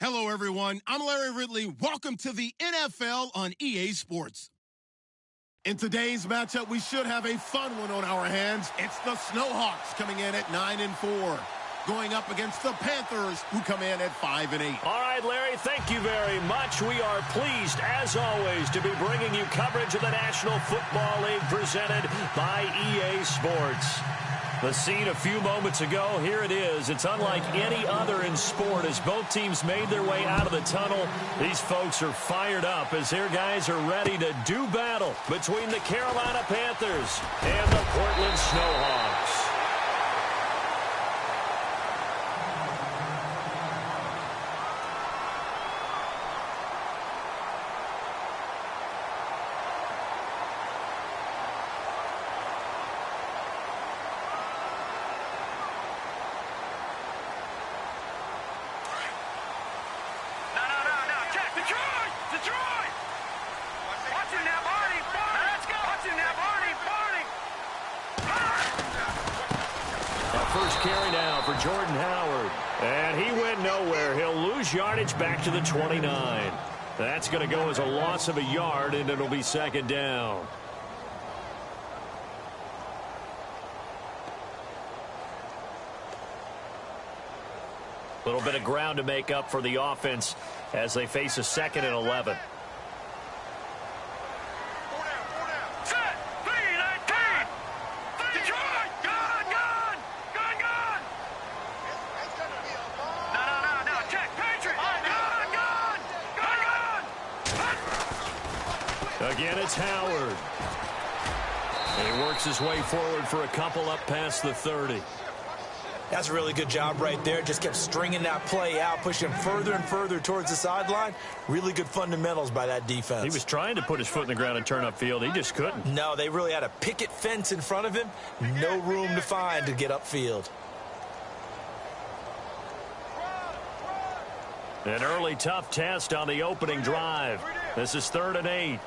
Hello, everyone. I'm Larry Ridley. Welcome to the NFL on EA Sports. In today's matchup, we should have a fun one on our hands. It's the Snowhawks coming in at 9-4, going up against the Panthers, who come in at 5-8. All right, Larry, thank you very much. We are pleased, as always, to be bringing you coverage of the National Football League presented by EA Sports. The scene a few moments ago, here it is. It's unlike any other in sport as both teams made their way out of the tunnel. These folks are fired up as their guys are ready to do battle between the Carolina Panthers and the Portland Snowhawks. First carry now for Jordan Howard. And he went nowhere. He'll lose yardage back to the 29. That's going to go as a loss of a yard, and it'll be second down. A little bit of ground to make up for the offense as they face a 2nd and 11. Again, it's Howard. And he works his way forward for a couple up past the 30. That's a really good job right there. Just kept stringing that play out, pushing further and further towards the sideline. Really good fundamentals by that defense. He was trying to put his foot in the ground and turn upfield. He just couldn't. No, they really had a picket fence in front of him. No room to find to get upfield. An early tough test on the opening drive. This is 3rd and 8.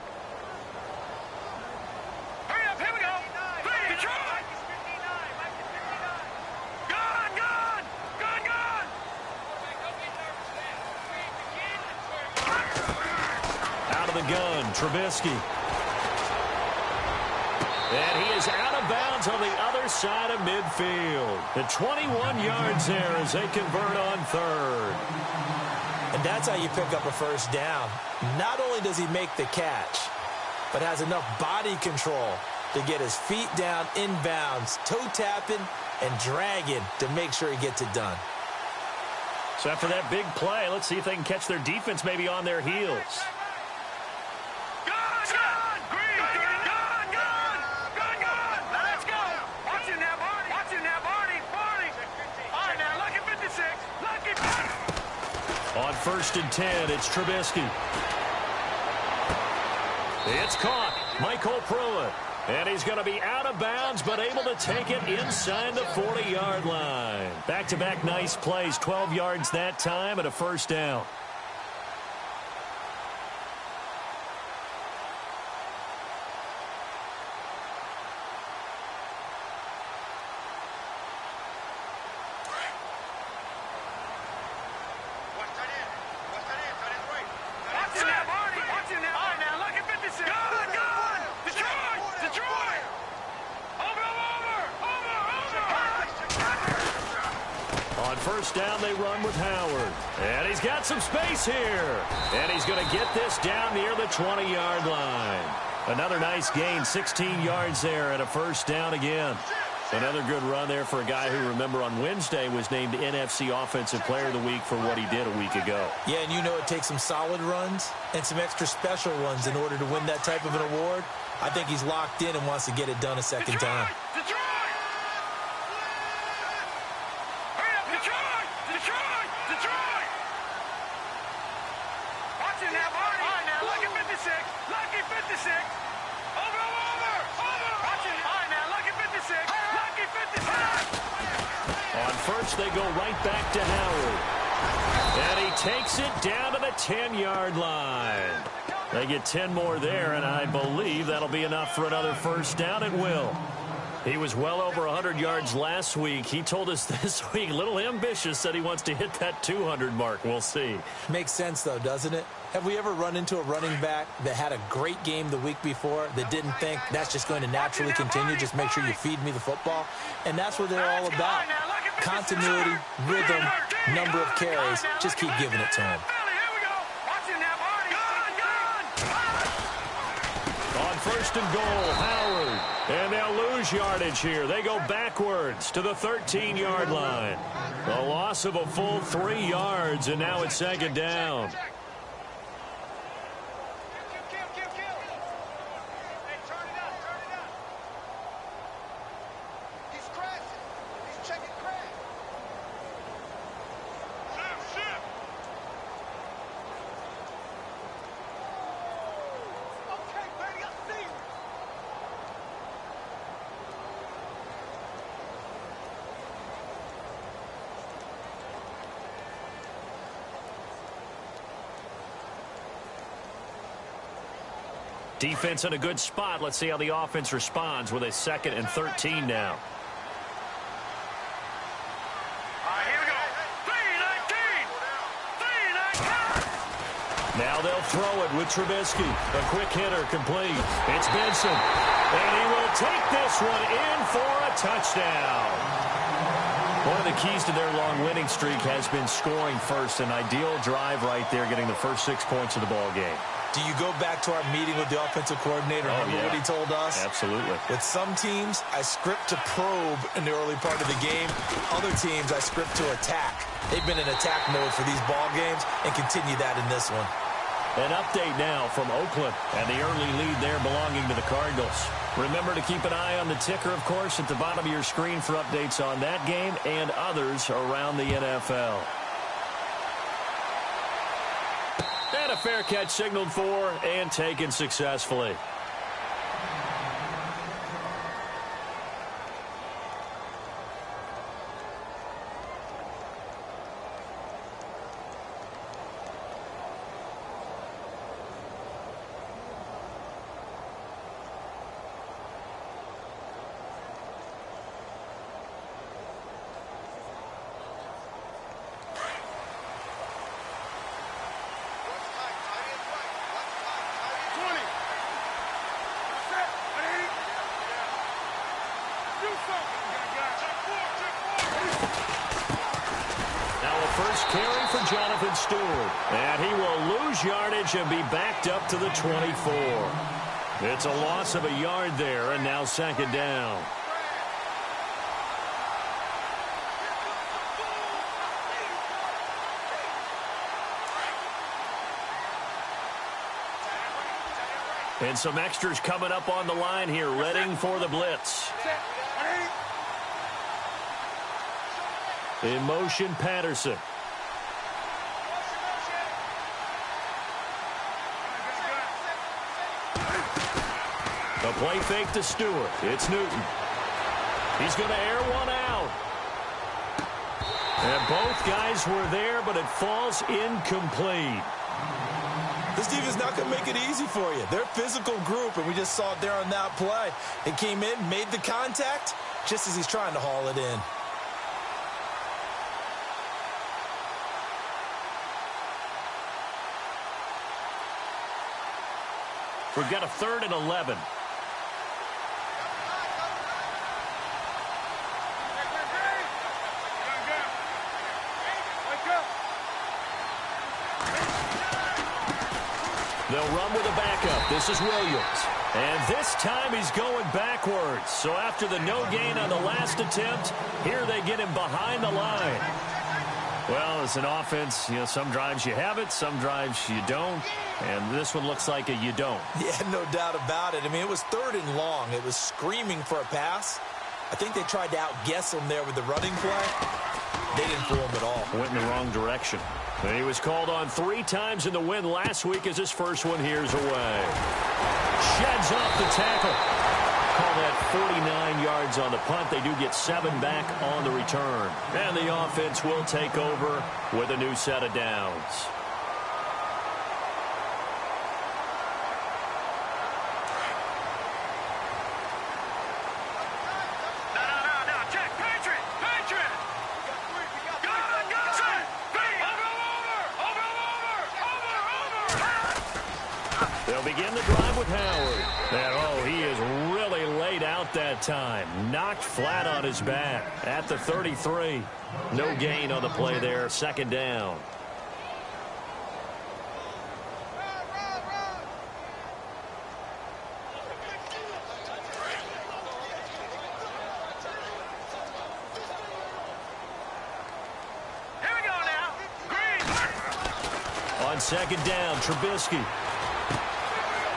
Gun, Trubisky. And he is out of bounds on the other side of midfield. At 21 yards there as they convert on 3rd. And that's how you pick up a first down. Not only does he make the catch, but has enough body control to get his feet down inbounds, toe tapping and dragging to make sure he gets it done. So after that big play, let's see if they can catch their defense maybe on their heels. On 1st and 10, it's Trubisky. It's caught. Michael Pruitt. And he's going to be out of bounds, but able to take it inside the 40-yard line. Back-to-back nice plays, 12 yards that time and a first down. First down, they run with Howard. And he's got some space here. And he's going to get this down near the 20-yard line. Another nice gain, 16 yards there and a first down again. Another good run there for a guy who, remember, on Wednesday was named NFC Offensive Player of the Week for what he did a week ago. Yeah, and you know it takes some solid runs and some extra special ones in order to win that type of an award. I think he's locked in and wants to get it done a second time. On first, they go right back to Howard. And he takes it down to the 10-yard line. They get 10 more there, and I believe that'll be enough for another first down. It will. He was well over 100 yards last week. He told us this week, a little ambitious, said he wants to hit that 200 mark. We'll see. Makes sense, though, doesn't it? Have we ever run into a running back that had a great game the week before that didn't think that's just going to naturally continue? Just make sure you feed me the football. And that's what they're all about. Continuity, rhythm, number of carries. Just keep giving it to him. On first and goal, Howard. And they'll lose yardage here. They go backwards to the 13-yard line. A loss of a full 3 yards, and now it's second down. Defense in a good spot. Let's see how the offense responds with a 2nd and 13 now. Here we go. 3-19. Now they'll throw it with Trubisky. A quick hitter complete. It's Benson. And he will take this one in for a touchdown. One of the keys to their long winning streak has been scoring first. An ideal drive right there, getting the first 6 points of the ball game. Do you go back to our meeting with the offensive coordinator? Remember what he told us? Absolutely. With some teams, I script to probe in the early part of the game. Other teams, I script to attack. They've been in attack mode for these ball games and continue that in this one. An update now from Oakland, and the early lead there belonging to the Cardinals. Remember to keep an eye on the ticker, of course, at the bottom of your screen for updates on that game and others around the NFL. And a fair catch signaled for and taken successfully. And he will lose yardage and be backed up to the 24. It's a loss of a yard there, and now second down. And some extras coming up on the line here, readying for the blitz. In motion, Patterson. A play fake to Stewart. It's Newton. He's going to air one out. And both guys were there, but it falls incomplete. This defense is not going to make it easy for you. They're a physical group, and we just saw it there on that play. It came in, made the contact, just as he's trying to haul it in. We've got a 3rd and 11. They'll run with a backup. This is Williams. And this time he's going backwards. So after the no gain on the last attempt, here they get him behind the line. Well, it's an offense. You know, some drives you have it, some drives you don't. And this one looks like a you don't. Yeah, no doubt about it. I mean, it was 3rd and long. It was screaming for a pass. I think they tried to outguess him there with the running play. They didn't fool him at all. Went in the wrong direction. And he was called on 3 times in the win last week as his first one here's away. Sheds off the tackle. Call that 49 yards on the punt. They do get 7 back on the return. And the offense will take over with a new set of downs. They'll begin the drive with Howard. And, oh, he is really laid out that time. Knocked flat on his back at the 33. No gain on the play there. Second down. On second down, Trubisky.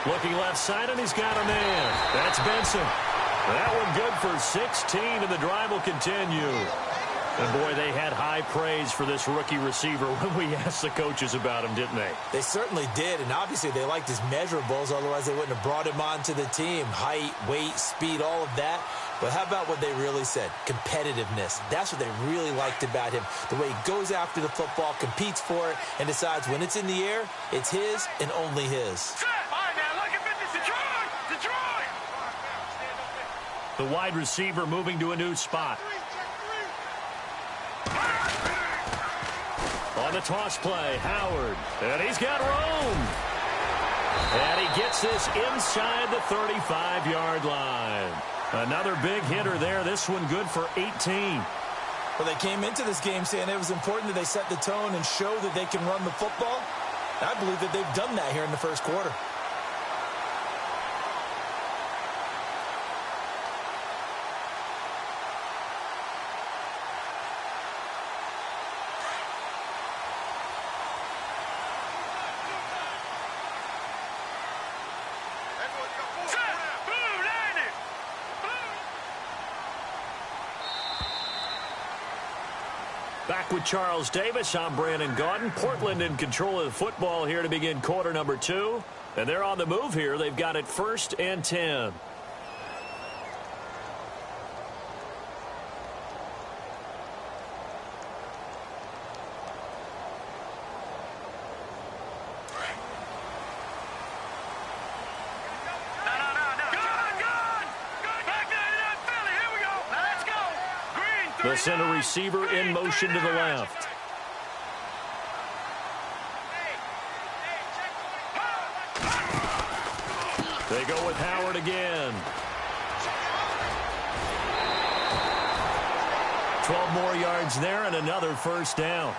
Looking left side, and he's got a man. That's Benson. That one good for 16, and the drive will continue. And, boy, they had high praise for this rookie receiver when we asked the coaches about him, didn't they? They certainly did, and obviously they liked his measurables. Otherwise, they wouldn't have brought him onto the team. Height, weight, speed, all of that. But how about what they really said? Competitiveness. That's what they really liked about him. The way he goes after the football, competes for it, and decides when it's in the air, it's his and only his. The wide receiver moving to a new spot. On the toss play, Howard. And he's got room. And he gets this inside the 35-yard line. Another big hitter there. This one good for 18. Well, they came into this game saying it was important that they set the tone and show that they can run the football. I believe that they've done that here in the first quarter. Back with Charles Davis, I'm Brandon Gaudin. Portland in control of the football here to begin quarter number 2. And they're on the move here. They've got it 1st and 10. They'll send a receiver in motion to the left. They go with Howard again. 12 more yards there and another first down.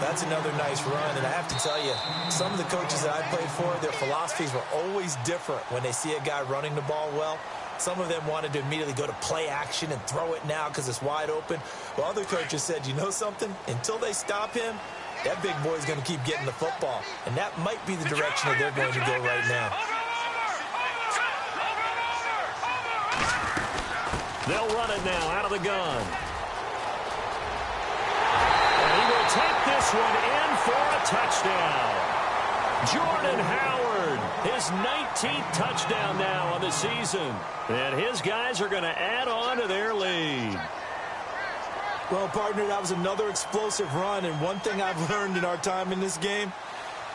That's another nice run, and I have to tell you, some of the coaches that I played for, their philosophies were always different when they see a guy running the ball well. Some of them wanted to immediately go to play action and throw it now because it's wide open. While other coaches said, you know something? Until they stop him, that big boy's going to keep getting the football. And that might be the direction that they're going to go right now. They'll run it now out of the gun. And he will take this one in for a touchdown. Jordan Howard, his 19th touchdown now on the season. And his guys are going to add on to their lead. Well, partner, that was another explosive run. And one thing I've learned in our time in this game,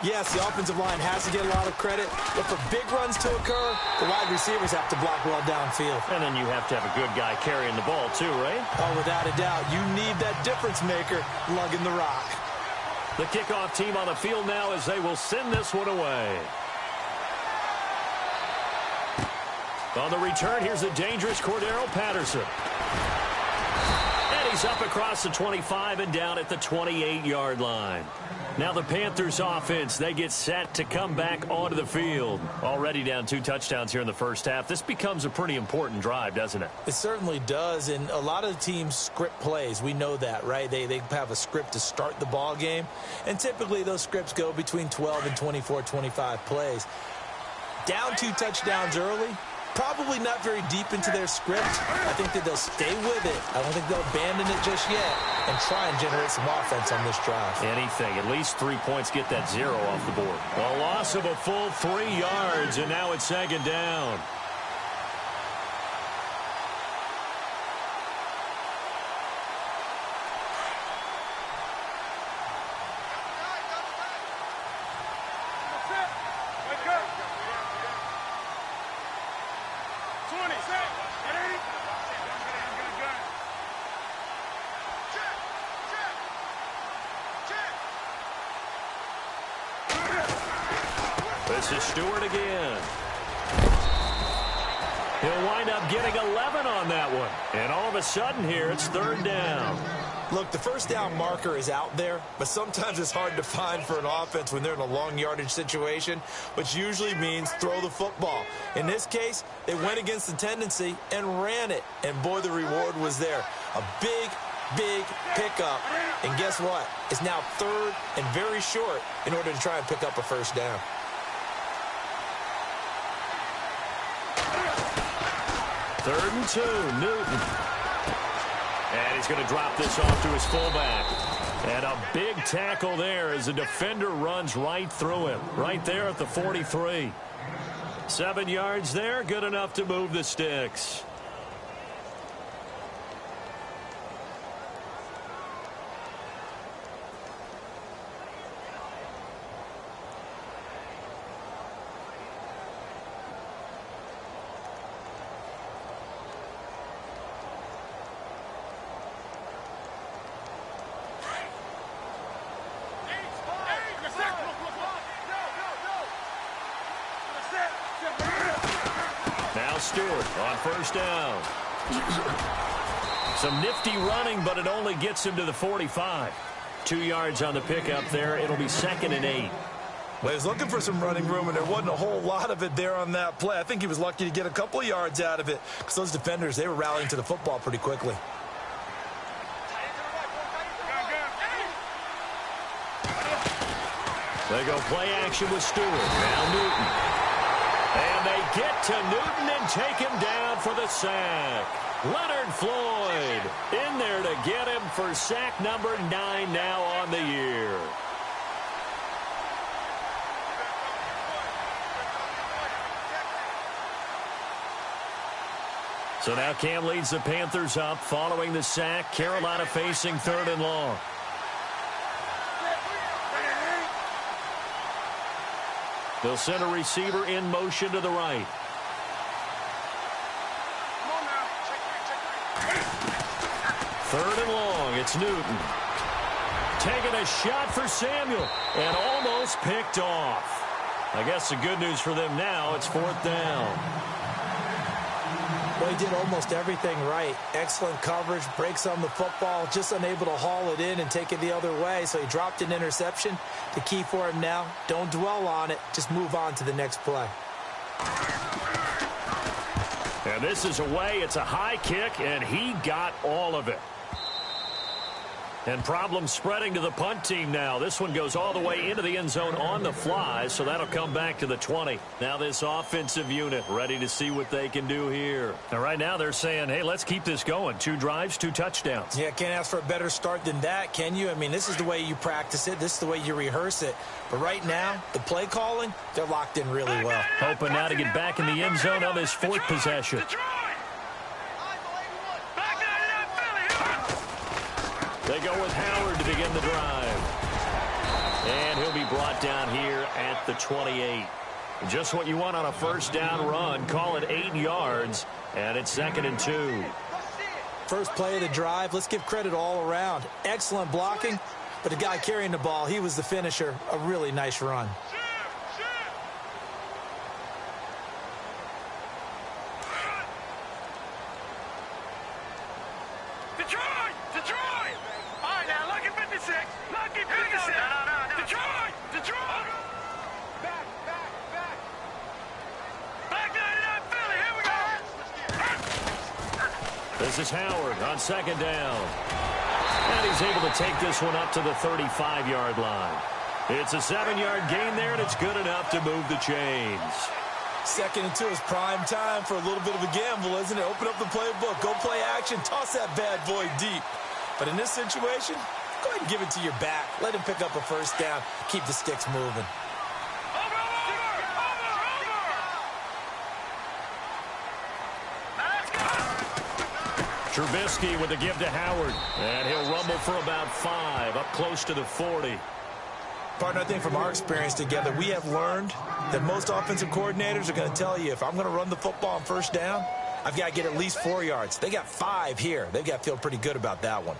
yes, the offensive line has to get a lot of credit. But for big runs to occur, the wide receivers have to block well downfield. And then you have to have a good guy carrying the ball too, right? Oh, without a doubt. You need that difference maker lugging the rock. The kickoff team on the field now as they will send this one away. On the return, here's the dangerous Cordero Patterson. And he's up across the 25 and down at the 28-yard line. Now the Panthers offense, they get set to come back onto the field. Already down 2 touchdowns here in the first half. This becomes a pretty important drive, doesn't it? It certainly does, and a lot of teams script plays. We know that, right? They have a script to start the ball game, and typically those scripts go between 12 and 24, 25 plays. Down 2 touchdowns early, probably not very deep into their script. I think that they'll stay with it. I don't think they'll abandon it just yet and try and generate some offense on this drive. Anything. At least 3 points, get that 0 off the board. A loss of a full 3 yards, and now it's second down. This is Stewart again. He'll wind up getting 11 on that one. And all of a sudden here, it's third down. Look, the first down marker is out there, but sometimes it's hard to find for an offense when they're in a long yardage situation, which usually means throw the football. In this case, they went against the tendency and ran it. And boy, the reward was there. A big pickup. And guess what? It's now third and very short in order to try and pick up a first down. Third and 2, Newton. And he's going to drop this off to his fullback. And a big tackle there as the defender runs right through him. Right there at the 43. 7 yards there, good enough to move the sticks. Stewart on first down. Some nifty running, but it only gets him to the 45. 2 yards on the pickup there. It'll be 2nd and 8. Well, he was looking for some running room, and there wasn't a whole lot of it there on that play. I think he was lucky to get a couple of yards out of it because those defenders, they were rallying to the football pretty quickly. They go play action with Stewart. Now Newton. And they get to Newton and take him down for the sack. Leonard Floyd in there to get him for sack number 9 now on the year. So now Cam leads the Panthers up following the sack. Carolina facing 3rd and long. They'll send a receiver in motion to the right. Third and long, it's Newton. Taking a shot for Samuel and almost picked off. I guess the good news for them now, it's 4th down. Well, he did almost everything right. Excellent coverage, breaks on the football, just unable to haul it in and take it the other way. So he dropped an interception. The key for him now, don't dwell on it. Just move on to the next play. And this is away. It's a high kick, and he got all of it. And problems spreading to the punt team now. This one goes all the way into the end zone on the fly, so that'll come back to the 20. Now this offensive unit ready to see what they can do here. And right now they're saying, hey, let's keep this going. 2 drives, 2 touchdowns. Yeah, can't ask for a better start than that, can you? I mean, this is the way you practice it. This is the way you rehearse it. But right now, the play calling, they're locked in really well. Hoping now to get back in the end zone on this 4th possession. They go with Howard to begin the drive. And he'll be brought down here at the 28. Just what you want on a first down run. Call it 8 yards, and it's 2nd and 2. First play of the drive. Let's give credit all around. Excellent blocking, but the guy carrying the ball, he was the finisher. A really nice run. This is Howard on 2nd down. And he's able to take this one up to the 35-yard line. It's a 7-yard gain there, and it's good enough to move the chains. 2nd and 2 is prime time for a little bit of a gamble, isn't it? Open up the playbook, go play action, toss that bad boy deep. But in this situation, go ahead and give it to your back. Let him pick up a first down. Keep the sticks moving. Trubisky with the give to Howard. And he'll rumble for about 5, up close to the 40. Partner, I think from our experience together, we have learned that most offensive coordinators are going to tell you, if I'm going to run the football on first down, I've got to get at least 4 yards. They got 5 here. They've got to feel pretty good about that one.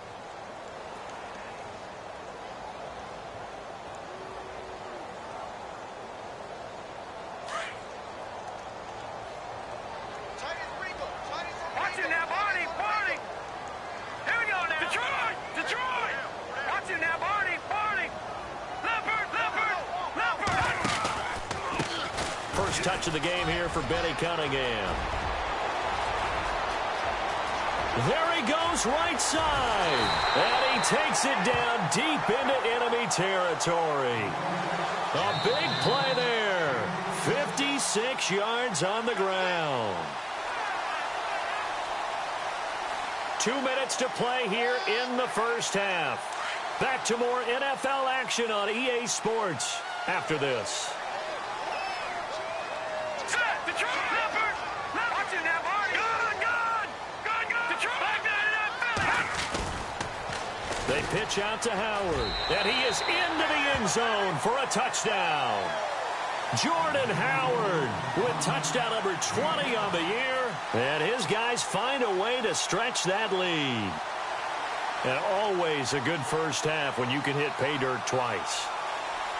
first touch of the game here for Benny Cunningham. There he goes right side. And he takes it down deep into enemy territory. A big play there. 56 yards on the ground. 2 minutes to play here in the first half. Back to more NFL action on EA Sports after this. They pitch out to Howard, and he is into the end zone for a touchdown. Jordan Howard with touchdown number 20 on the year, and his guys find a way to stretch that lead. And always a good first half when you can hit pay dirt twice.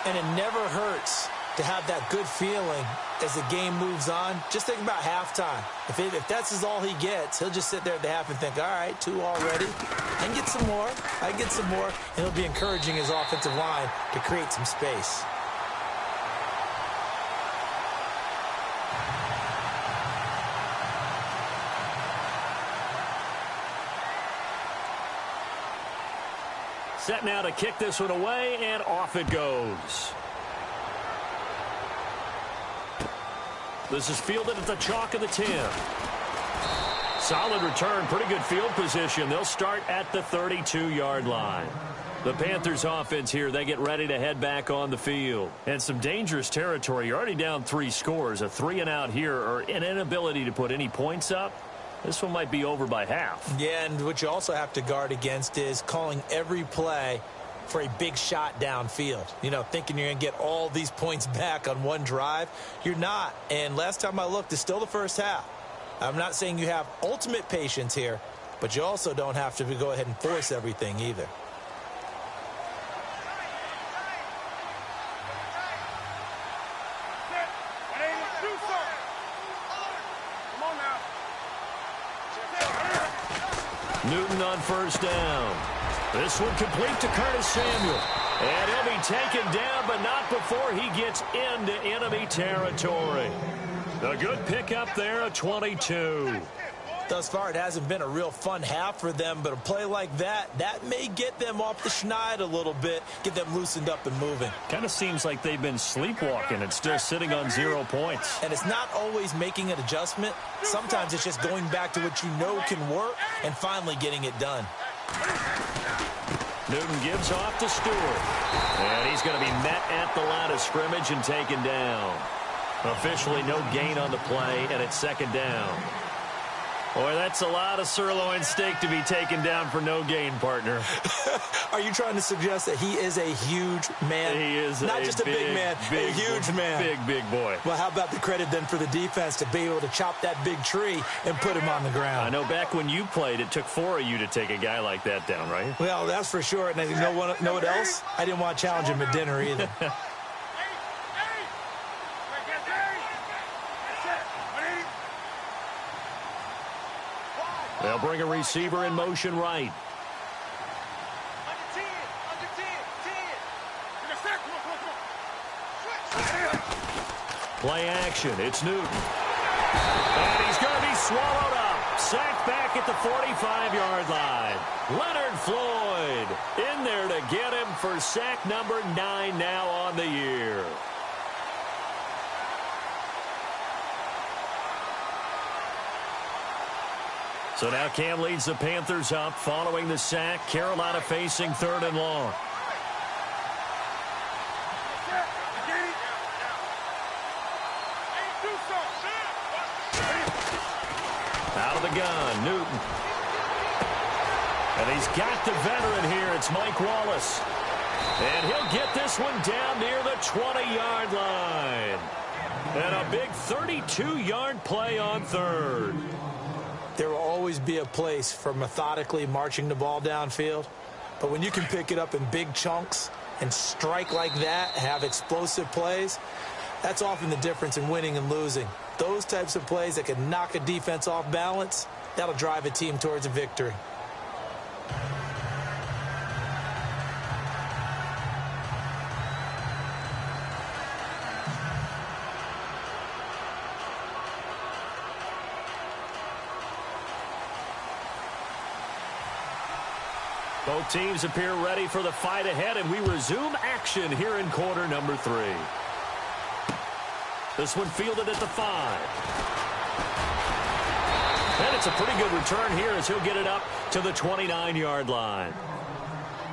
And it never hurts to have that good feeling as the game moves on. Just think about halftime. If that's all he gets, he'll just sit there at the half and think, all right, 2 already. I can get some more. I can get some more. And he'll be encouraging his offensive line to create some space. Set now to kick this one away, and off it goes. This is fielded at the chalk of the 10. Solid return, pretty good field position. They'll start at the 32-yard line. The Panthers offense here, they get ready to head back on the field. And some dangerous territory. You're already down 3 scores. A 3-and-out here, or an inability to put any points up. This one might be over by half. Yeah, and what you also have to guard against is calling every play for a big shot downfield. You know, thinking you're going to get all these points back on one drive. You're not. And last time I looked, it's still the first half. I'm not saying you have ultimate patience here, but you also don't have to go ahead and force everything either. Newton on first down. This one complete to Curtis Samuel. And he'll be taken down, but not before he gets into enemy territory. A good pickup there, a 22. Thus far, it hasn't been a real fun half for them, but a play like that may get them off the schneid a little bit, get them loosened up and moving. Kind of seems like they've been sleepwalking and still sitting on 0 points. And it's not always making an adjustment. Sometimes it's just going back to what you know can work and finally getting it done. Newton gives off to Stewart. And he's going to be met at the line of scrimmage and taken down. Officially no gain on the play, and it's second down. Boy, that's a lot of sirloin steak to be taken down for no gain, partner. Are you trying to suggest that he is a huge man? He is not just a big man, a huge man. Big boy. Well, how about the credit then for the defense to be able to chop that big tree and put him on the ground? I know back when you played, it took 4 of you to take a guy like that down, right? Well, that's for sure. And you know what else? I didn't want to challenge him at dinner either. They'll bring a receiver in motion right. Play action. It's Newton. And he's going to be swallowed up. Sacked back at the 45-yard line. Leonard Floyd in there to get him for sack number 9 now on the year. So now Cam leads the Panthers up following the sack. Carolina facing 3rd and long. Out of the gun, Newton. And he's got the veteran here. It's Mike Wallace. And he'll get this one down near the 20-yard line. And a big 32-yard play on 3rd. There will always be a place for methodically marching the ball downfield. But when you can pick it up in big chunks and strike like that, have explosive plays, that's often the difference in winning and losing. Those types of plays that can knock a defense off balance, that'll drive a team towards a victory. Both teams appear ready for the fight ahead, and we resume action here in quarter number 3. This one fielded at the 5. And it's a pretty good return here as he'll get it up to the 29-yard line.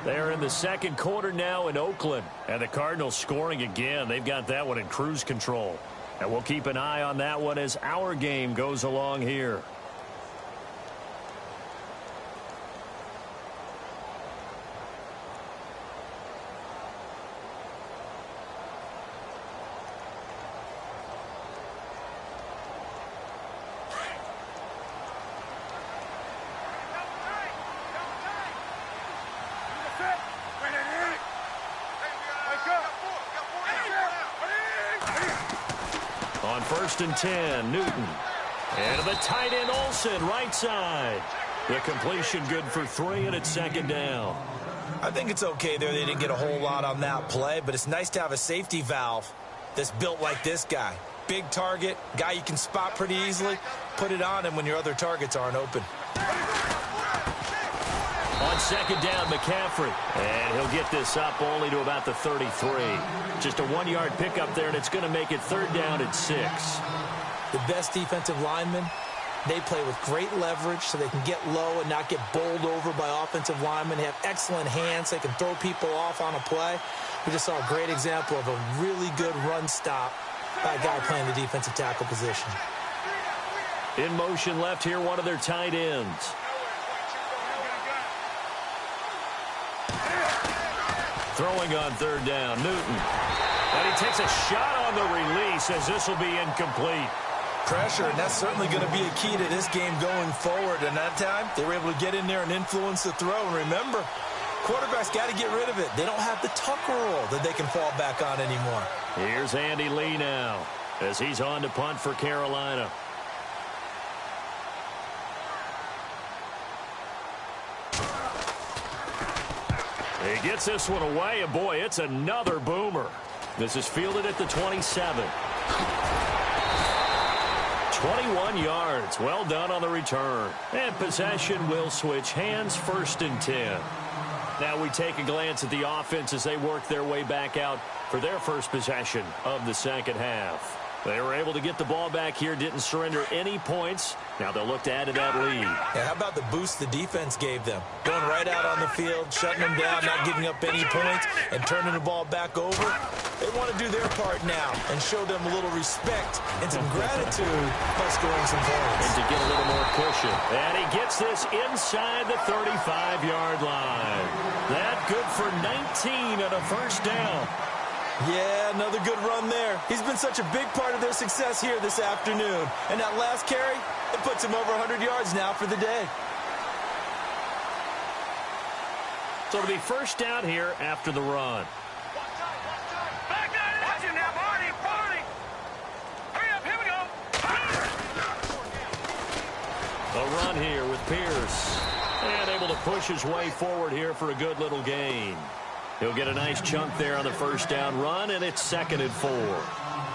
They're in the second quarter now in Oakland. And the Cardinals scoring again. They've got that one in cruise control. And we'll keep an eye on that one as our game goes along here. On 1st and 10, Newton. And the tight end, Olsen, right side. The completion good for 3, and it's 2nd down. I think it's okay there. They didn't get a whole lot on that play, but it's nice to have a safety valve that's built like this guy. Big target, guy you can spot pretty easily. Put it on him when your other targets aren't open. On 2nd down, McCaffrey. And he'll get this up only to about the 33. Just a 1-yard pickup there, and it's going to make it 3rd down and 6. The best defensive linemen, they play with great leverage so they can get low and not get bowled over by offensive linemen. They have excellent hands. They can throw people off on a play. We just saw a great example of a really good run stop by a guy playing the defensive tackle position. In motion left here, one of their tight ends. Throwing on 3rd down, Newton. And he takes a shot on the release as this will be incomplete. Pressure, and that's certainly going to be a key to this game going forward. And that time, they were able to get in there and influence the throw. And remember, quarterbacks got to get rid of it. They don't have the Tucker rule that they can fall back on anymore. Here's Andy Lee now as he's on to punt for Carolina. He gets this one away, and boy, it's another boomer. This is fielded at the 27. 21 yards. Well done on the return. And possession will switch hands, 1st and 10. Now we take a glance at the offense as they work their way back out for their first possession of the second half. They were able to get the ball back here, didn't surrender any points. Now they'll look to add to that lead. Yeah, how about the boost the defense gave them? Going right out on the field, shutting them down, not giving up any points, and turning the ball back over. They want to do their part now and show them a little respect and some gratitude by scoring some points. And to get a little more cushion. And he gets this inside the 35-yard line. That good for 19 and a 1st down. Yeah, another good run there. He's been such a big part of their success here this afternoon. And that last carry, it puts him over 100 yards now for the day. So it'll be 1st down here after the run. Back there, watch him now, Barney. Hurry up, here we go. A run here with Pierce. And able to push his way forward here for a good little gain. He'll get a nice chunk there on the 1st down run, and it's 2nd and 4.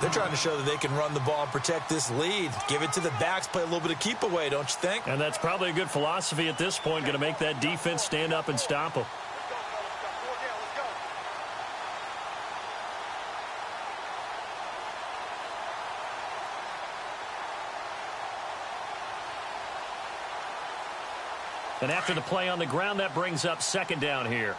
They're trying to show that they can run the ball and protect this lead. Give it to the backs, play a little bit of keep away, don't you think? And that's probably a good philosophy at this point, going to make that defense stand up and stop them. And after the play on the ground, that brings up 2nd down here.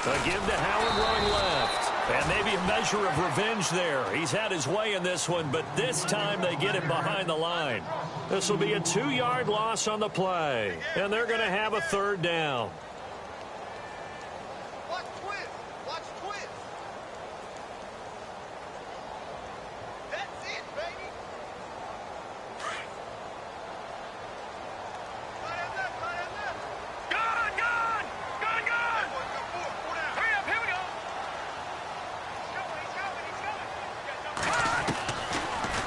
A give to Howard running left. And maybe a measure of revenge there. He's had his way in this one, but this time they get him behind the line. This will be a 2-yard loss on the play. And they're going to have a 3rd down. Watch twist. Watch twist. That's it, baby.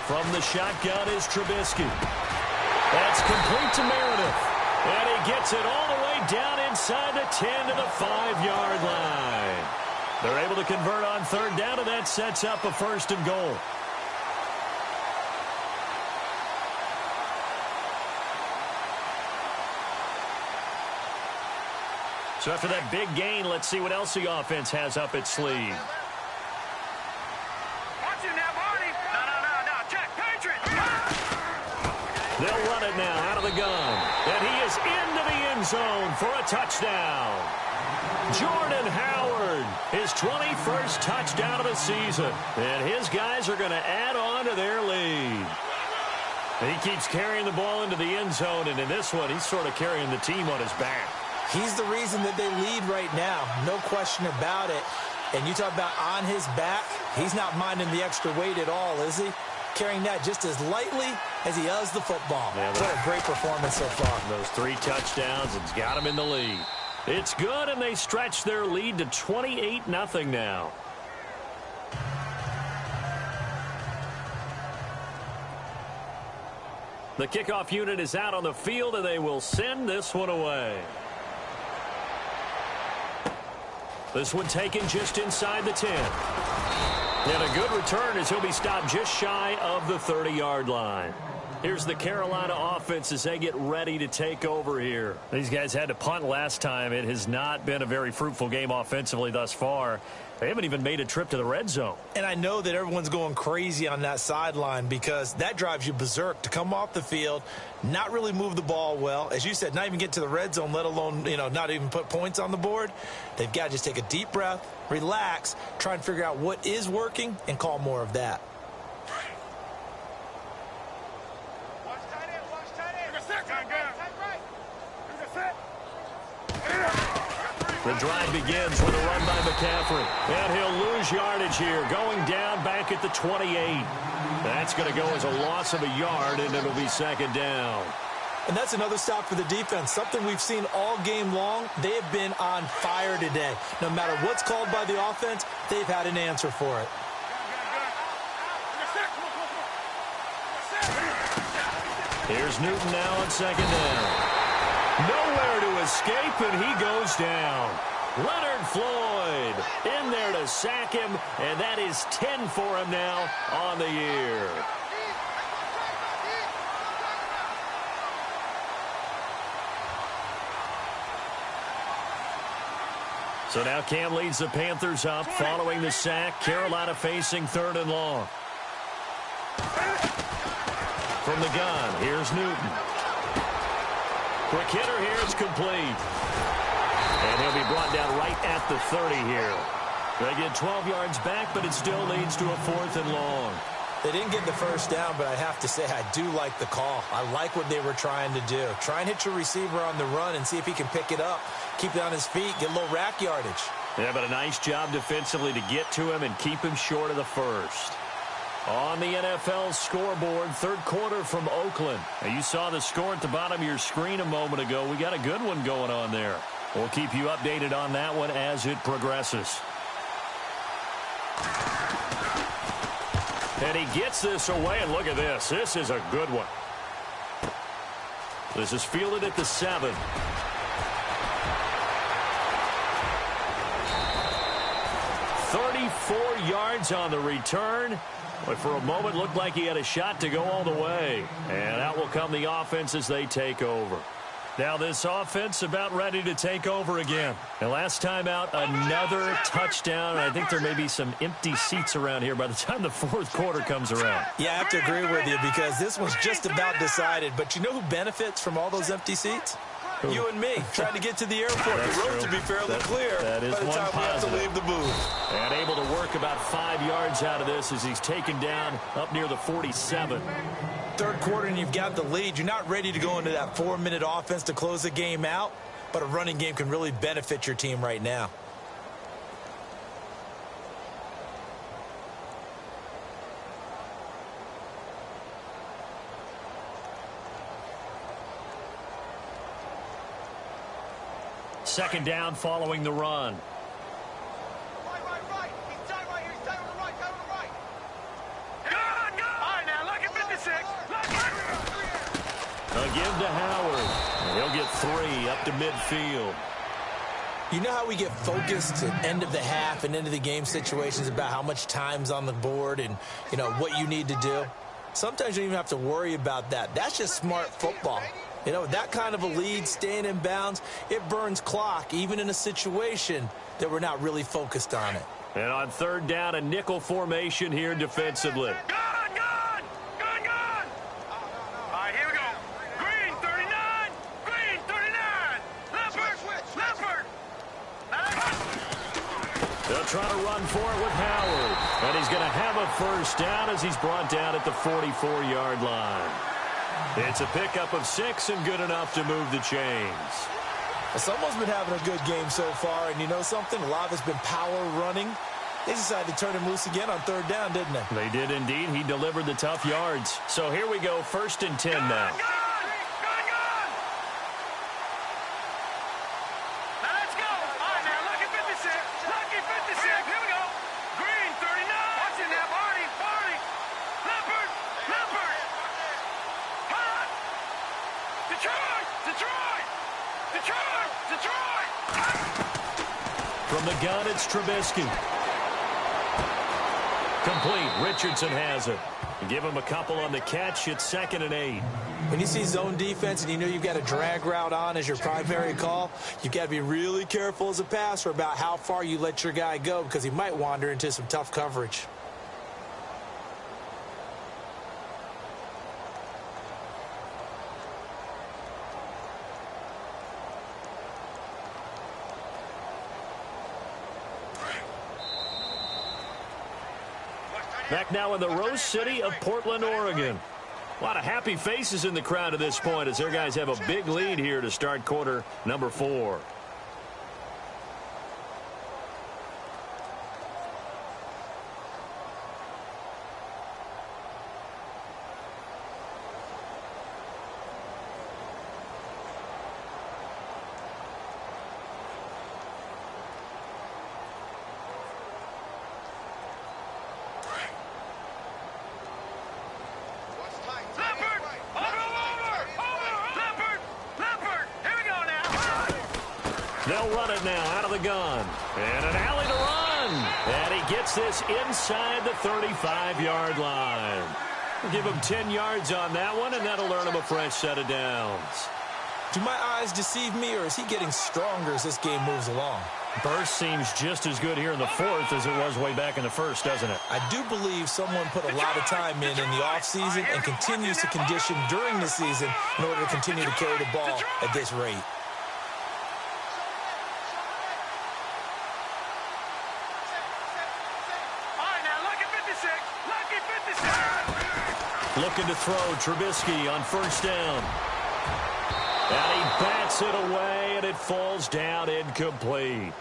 From the shotgun is Trubisky. That's complete to Meredith. And he gets it all the way down inside the 10 to the 5-yard line. They're able to convert on 3rd down, and that sets up a 1st and goal. So after that big gain, let's see what else the offense has up its sleeve. Watch it now, Barney. No. Check. Patriot. They'll run it now out of the gun. And he is into the end zone for a touchdown. Jordan Howard, his 21st touchdown of the season. And his guys are going to add on to their lead. He keeps carrying the ball into the end zone, and in this one, he's sort of carrying the team on his back. He's the reason that they lead right now. No question about it. And you talk about on his back, he's not minding the extra weight at all, is he? Carrying that just as lightly as he does the football. Yeah, what a great performance so far. Those 3 touchdowns, it's got him in the lead. It's good, and they stretch their lead to 28-0 now. The kickoff unit is out on the field, and they will send this one away. This one taken just inside the 10. And a good return as he'll be stopped just shy of the 30-yard line. Here's the Carolina offense as they get ready to take over here. These guys had to punt last time. It has not been a very fruitful game offensively thus far. They haven't even made a trip to the red zone. And I know that everyone's going crazy on that sideline because that drives you berserk to come off the field, not really move the ball well. As you said, not even get to the red zone, let alone, not even put points on the board. They've got to just take a deep breath, relax, try and figure out what is working, and call more of that. The drive begins with a run by McCaffrey. And he'll lose yardage here, going down back at the 28. That's going to go as a loss of a yard, and it'll be second down. And that's another stop for the defense, something we've seen all game long. They have been on fire today. No matter what's called by the offense, they've had an answer for it. Here's Newton now on second down. Nowhere to escape, and he goes down. Leonard Floyd in there to sack him, and that is 10 for him now on the year. So now Cam leads the Panthers up following the sack. Carolina facing 3rd and long. From the gun, here's Newton. Quick hitter here, it's complete. And he'll be brought down right at the 30 here. They get 12 yards back, but it still leads to a 4th and long. They didn't get the first down, but I have to say I do like the call. I like what they were trying to do. Try and hit your receiver on the run and see if he can pick it up. Keep it on his feet, get a little rack yardage. Yeah, but a nice job defensively to get to him and keep him short of the first. On the NFL scoreboard, 3rd quarter from Oakland. Now, you saw the score at the bottom of your screen a moment ago. We got a good one going on there. We'll keep you updated on that one as it progresses. And he gets this away, and look at this. This is a good one. This is fielded at the 7. "34 yards on the return. But for a moment, looked like he had a shot to go all the way. And out will come the offense as they take over. Now this offense about ready to take over again. And last time out, another touchdown. And I think there may be some empty seats around here by the time the 4th quarter comes around. Yeah, I have to agree with you because this one's just about decided. But you know who benefits from all those empty seats? Who? You and me, trying to get to the airport. The roads will be fairly clear that is by the time we have to leave the booth. And able to work about 5 yards out of this as he's taken down up near the 47. 3rd quarter and you've got the lead. You're not ready to go into that 4-minute offense to close the game out, but a running game can really benefit your team right now. Second down following the run. Right. He's tight right here. He's tight on the right. Tight on the right. Good. All right, now look at 56. A give to Howard. He'll get 3 up to midfield. You know how we get focused at end of the half and end of the game situations about how much time's on the board and, what you need to do? Sometimes you don't even have to worry about that. That's just smart football. You know, that kind of a lead, staying in bounds, it burns clock, even in a situation that we're not really focused on it. And on third down, a nickel formation here defensively. Gun, gun! Gun, gun! All right, here we go. Green, 39! Green, 39! Leopard! They'll try to run for it with Howard. And he's going to have a first down as he's brought down at the 44-yard line. It's a pickup of 6 and good enough to move the chains. Someone's been having a good game so far, and you know something? A lot has been power running. They decided to turn him loose again on third down, didn't they? They did indeed. He delivered the tough yards. So here we go, 1st and 10 now. From the gun, it's Trubisky. Complete. Richardson has it. Give him a couple on the catch. It's 2nd and 8. When you see zone defense and you know you've got a drag route on as your primary call, you've got to be really careful as a passer about how far you let your guy go because he might wander into some tough coverage. Back now in the Rose City of Portland, Oregon. A lot of happy faces in the crowd at this point as their guys have a big lead here to start quarter number 4. They'll run it now out of the gun. And an alley to run. And he gets this inside the 35-yard line. We'll give him 10 yards on that one, and that'll earn him a fresh set of downs. Do my eyes deceive me, or is he getting stronger as this game moves along? Burst seems just as good here in the 4th as it was way back in the 1st, doesn't it? I do believe someone put a lot of time in the offseason and continues to condition during the season in order to continue to carry the ball at this rate. Looking to throw, Trubisky on 1st down. And he bats it away, and it falls down incomplete.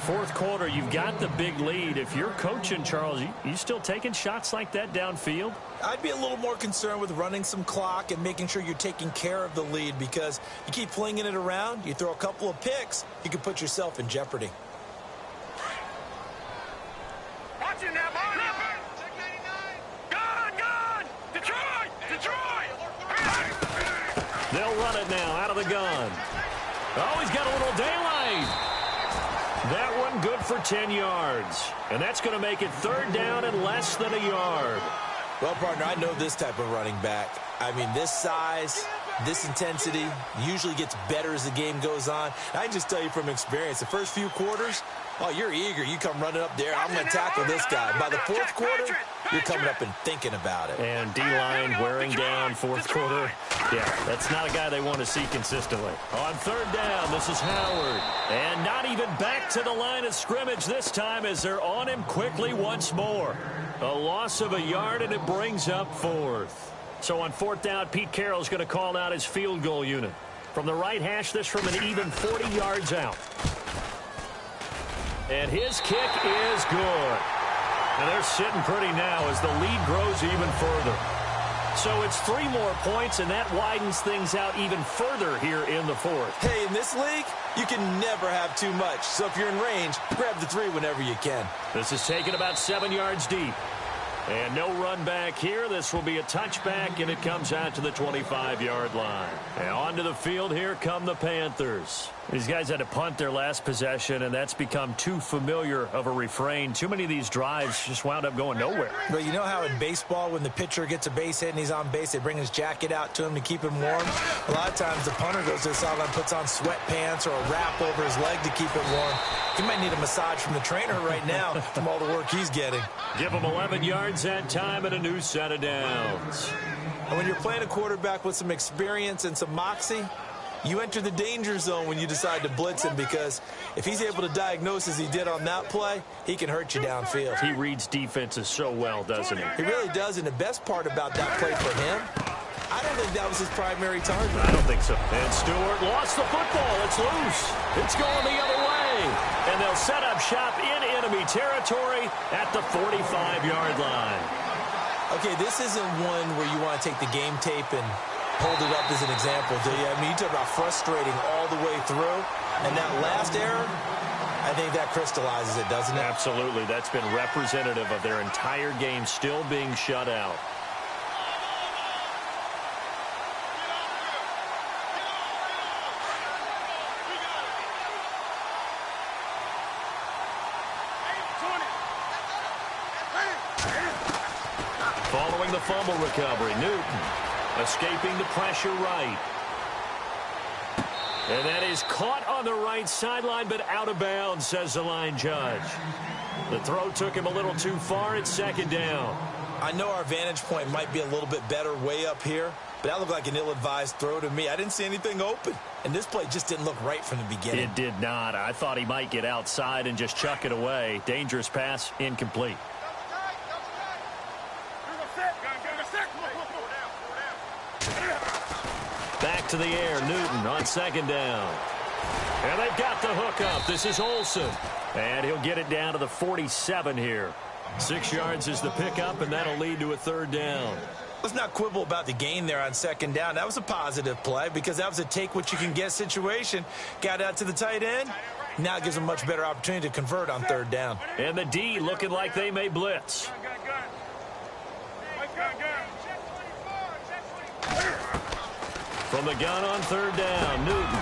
4th quarter, you've got the big lead. If you're coaching, Charles, you still taking shots like that downfield? I'd be a little more concerned with running some clock and making sure you're taking care of the lead because you keep flinging it around, you throw a couple of picks, you can put yourself in jeopardy. Watching that ball. They'll run it now out of the gun. Oh, he's got a little daylight. That one good for 10 yards. And that's going to make it 3rd down and less than a yard. Well, partner, I know this type of running back. I mean, this size, this intensity usually gets better as the game goes on. I can just tell you from experience, the first few quarters, oh, you're eager. You come running up there. I'm going to tackle this guy. By the 4th quarter, you're coming up and thinking about it. And D-line wearing down 4th quarter. Yeah, that's not a guy they want to see consistently. On 3rd down, this is Howard. And not even back to the line of scrimmage this time as they're on him quickly once more. A loss of a yard, and it brings up 4th. So on 4th down, Pete Carroll's going to call out his field goal unit. From the right hash, this from an even 40 yards out. And his kick is good. And they're sitting pretty now as the lead grows even further. So it's 3 more points, and that widens things out even further here in the 4th. Hey, in this league, you can never have too much. So if you're in range, grab the 3 whenever you can. This is taken about 7 yards deep. And no run back here. This will be a touchback, and it comes out to the 25-yard line. And onto the field here come the Panthers. These guys had to punt their last possession, and that's become too familiar of a refrain. Too many of these drives just wound up going nowhere. Well, you know how in baseball, when the pitcher gets a base hit and he's on base, they bring his jacket out to him to keep him warm? A lot of times the punter goes to the sideline, puts on sweatpants or a wrap over his leg to keep it warm. He might need a massage from the trainer right now from all the work he's getting. Give him 11 yards that time and a new set of downs. And when you're playing a quarterback with some experience and some moxie, you enter the danger zone when you decide to blitz him, because if he's able to diagnose as he did on that play, he can hurt you downfield. He reads defenses so well, doesn't he? He really does, and the best part about that play for him, I don't think that was his primary target. I don't think so. And Stewart lost the football. It's loose. It's going the other way. And they'll set up shop in enemy territory at the 45-yard line. Okay, this isn't one where you want to take the game tape and hold it up as an example, do you? I mean, you talk about frustrating all the way through, and that last error, I think that crystallizes it, doesn't it? Absolutely. That's been representative of their entire game still being shut out. Following the fumble recovery, Newton escaping the pressure right. And that is caught on the right sideline, but out of bounds, says the line judge. The throw took him a little too far. It's second down. I know our vantage point might be a little bit better way up here, but that looked like an ill-advised throw to me. I didn't see anything open, and this play just didn't look right from the beginning. It did not. I thought he might get outside and just chuck it away. Dangerous pass, incomplete. Back to the air, Newton on second down. And they've got the hook up. This is Olsen. And he'll get it down to the 47 here. 6 yards is the pickup, and that'll lead to a third down. Let's not quibble about the gain there on second down. That was a positive play because that was a take-what-you-can-get situation. Got out to the tight end. Now it gives them a much better opportunity to convert on third down. And the D looking like they may blitz. From the gun on third down, Newton.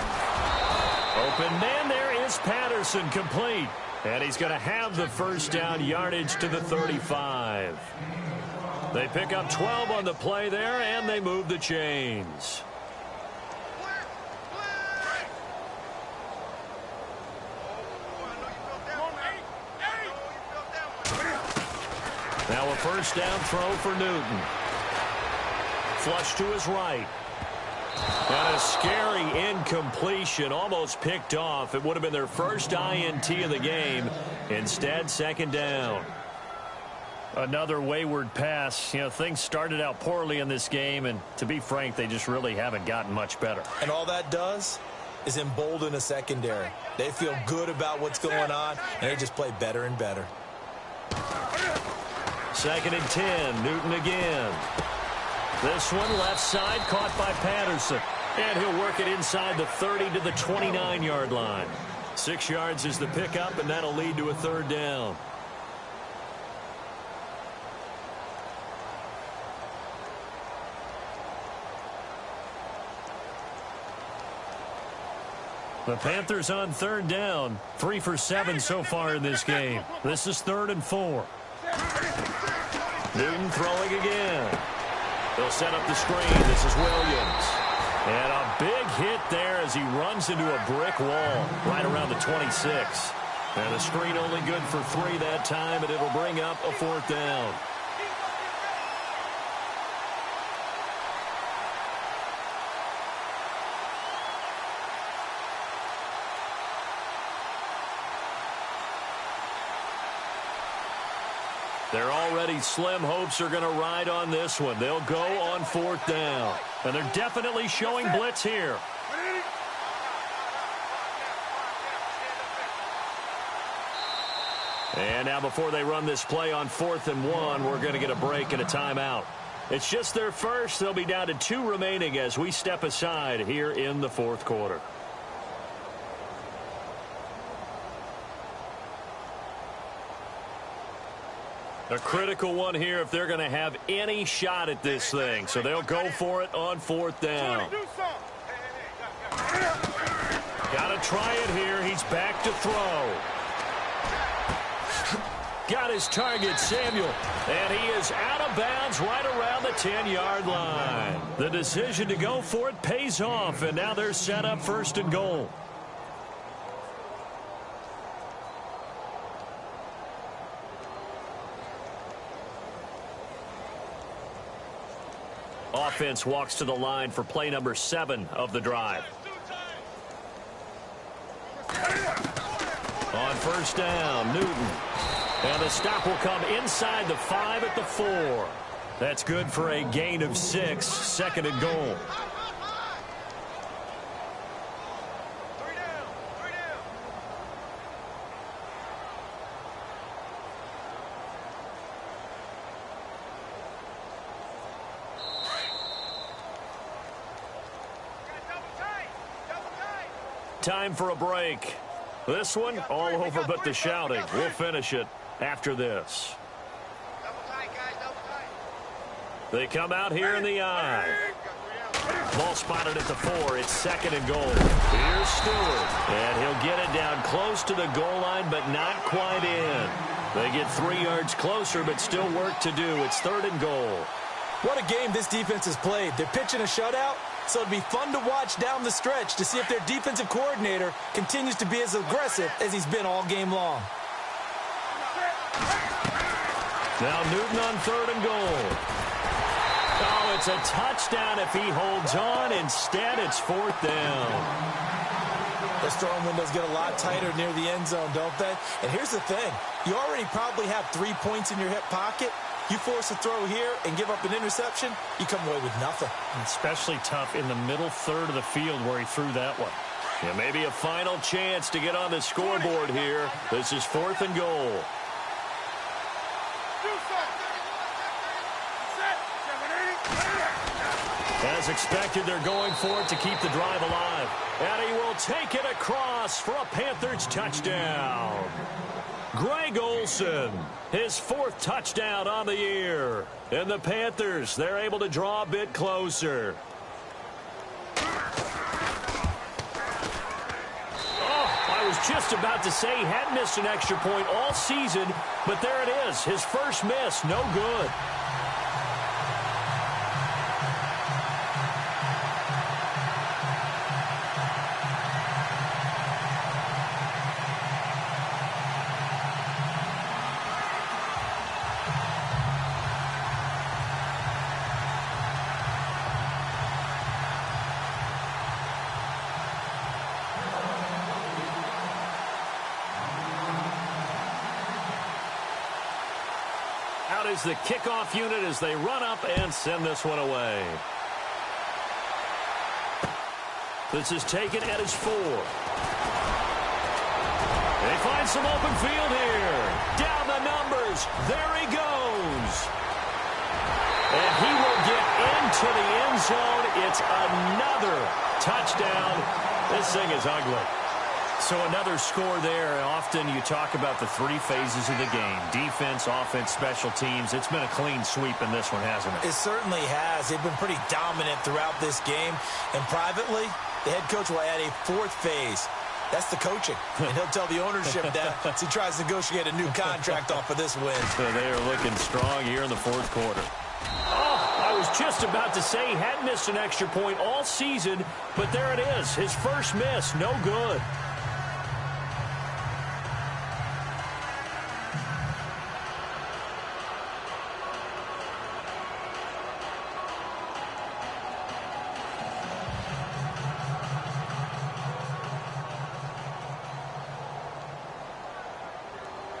Open man, there is Patterson, complete. And he's going to have the first down, yardage to the 35. They pick up 12 on the play there, and they move the chains. Now a first down throw for Newton. Flush to his right. And a scary incompletion, almost picked off. It would have been their first INT of the game. Instead, second down. Another wayward pass. You know, things started out poorly in this game, and to be frank, they just really haven't gotten much better. And all that does is embolden a secondary. They feel good about what's going on, and they just play better and better. Second and 10, Newton again. This one left side, caught by Patterson. And he'll work it inside the 30 to the 29-yard line. 6 yards is the pickup, and that'll lead to a third down. The Panthers on third down. 3 for 7 so far in this game. This is 3rd and 4. Newton throwing again. They'll set up the screen. This is Williams. And a big hit there as he runs into a brick wall right around the 26. And the screen only good for 3 that time, and it'll bring up a 4th down. Their already slim hopes are going to ride on this one. They'll go on 4th down. And they're definitely showing blitz here. And now before they run this play on 4th and 1, we're going to get a break and a timeout. It's just their first. They'll be down to 2 remaining as we step aside here in the 4th quarter. A critical one here if they're going to have any shot at this thing. So they'll go for it on 4th down. Got to try it here. He's back to throw. Got his target, Samuel. And he is out of bounds right around the 10-yard line. The decision to go for it pays off, and now they're set up 1st and goal. Offense walks to the line for play number 7 of the drive. On 1st down, Newton. And the stop will come inside the 5 at the 4. That's good for a gain of 6, 2nd and goal. Time for a break. This one, all over but the shouting. We'll finish it after this. They come out here in the I. Ball spotted at the 4. It's 2nd and goal. Here's Stewart. And he'll get it down close to the goal line, but not quite in. They get 3 yards closer, but still work to do. It's 3rd and goal. What a game this defense has played. They're pitching a shutout, so it'd be fun to watch down the stretch to see if their defensive coordinator continues to be as aggressive as he's been all game long. Now Newton on 3rd and goal. Oh, it's a touchdown if he holds on. Instead, it's 4th down. Those throwing windows get a lot tighter near the end zone, don't they? And here's the thing. You already probably have 3 points in your hip pocket. You force a throw here and give up an interception, you come away with nothing. Especially tough in the middle 3rd of the field where he threw that one. Yeah, maybe a final chance to get on the scoreboard here. This is 4th and goal. As expected, they're going for it to keep the drive alive. And he will take it across for a Panthers touchdown. Greg Olsen, his 4th touchdown on the year. And the Panthers, they're able to draw a bit closer. I was just about to say he hadn't missed an extra point all season, but there it is. His first miss, no good. Out is the kickoff unit as they run up and send this one away. This is taken at his 4. They find some open field here. Down the numbers. There he goes. And he will get into the end zone. It's another touchdown. This thing is ugly. So another score there. Often you talk about the 3 phases of the game. Defense, offense, special teams. It's been a clean sweep in this one, hasn't it? It certainly has. They've been pretty dominant throughout this game. And privately, the head coach will add a 4th phase. That's the coaching. And he'll tell the ownership that as he tries to negotiate a new contract off of this win. So they are looking strong here in the 4th quarter. Oh, I was just about to say he hadn't missed an extra point all season, but there it is. His first miss, no good.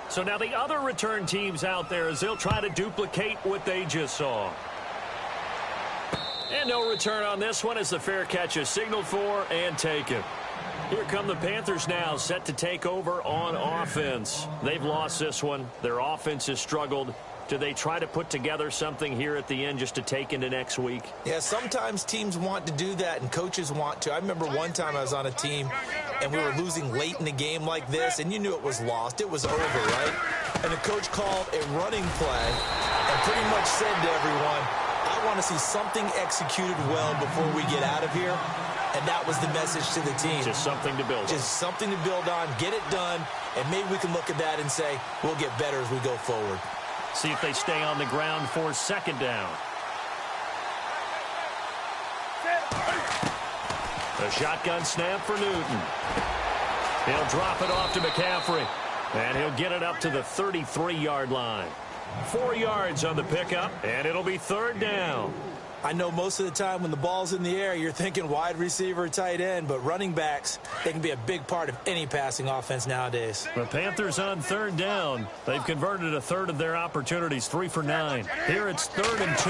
So now the other return teams out there as they'll try to duplicate what they just saw. And no return on this one as the fair catch is signaled for and taken. Here come the Panthers now, set to take over on offense. They've lost this one. Their offense has struggled. Do they try to put together something here at the end just to take into next week? Yeah, sometimes teams want to do that and coaches want to. I remember one time I was on a team and we were losing late in the game like this, and you knew it was lost. It was over, right? And the coach called a running play and pretty much said to everyone, I want to see something executed well before we get out of here. And that was the message to the team. Just something to build on. Just something to build on, get it done, and maybe we can look at that and say, we'll get better as we go forward. See if they stay on the ground for second down. A shotgun snap for Newton. He'll drop it off to McCaffrey, and he'll get it up to the 33-yard line. 4 yards on the pickup, and it'll be third down. I know most of the time when the ball's in the air, you're thinking wide receiver, tight end, but running backs, they can be a big part of any passing offense nowadays. The Panthers on third down. They've converted a third of their opportunities, 3 for 9. Here it's 3rd and 2.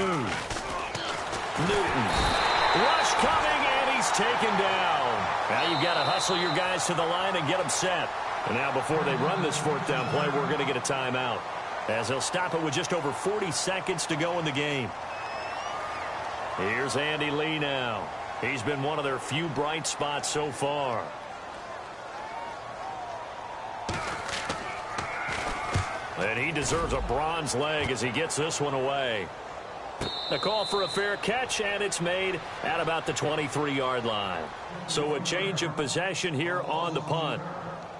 Newton. Rush coming, and he's taken down. Now you've got to hustle your guys to the line and get them set. And now before they run this 4th down play, we're going to get a timeout, as they'll stop it with just over 40 seconds to go in the game. Here's Andy Lee now. He's been one of their few bright spots so far. And he deserves a bronze leg as he gets this one away. A call for a fair catch, and it's made at about the 23-yard line. So a change of possession here on the punt.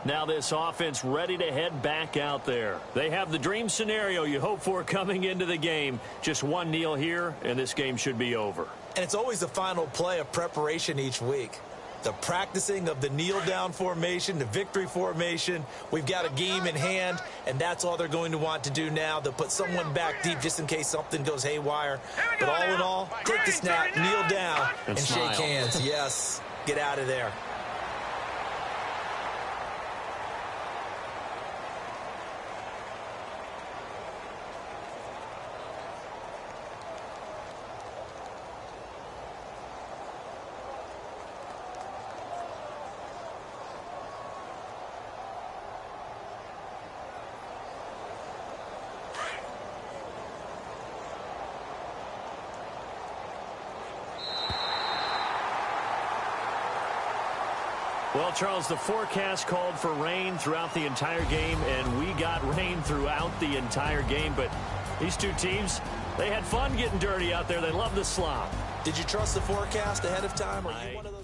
Now this offense ready to head back out there. They have the dream scenario you hope for coming into the game. Just one kneel here, and this game should be over. And it's always the final play of preparation each week. The practicing of the kneel-down formation, the victory formation. We've got a game in hand, and that's all they're going to want to do now. They'll put someone back deep just in case something goes haywire. But all in all, take the snap, kneel down, and shake hands. Yes, get out of there. Well, Charles, the forecast called for rain throughout the entire game, and we got rain throughout the entire game. But these two teams, they had fun getting dirty out there. They love the slop. Did you trust the forecast ahead of time? Or are you one of those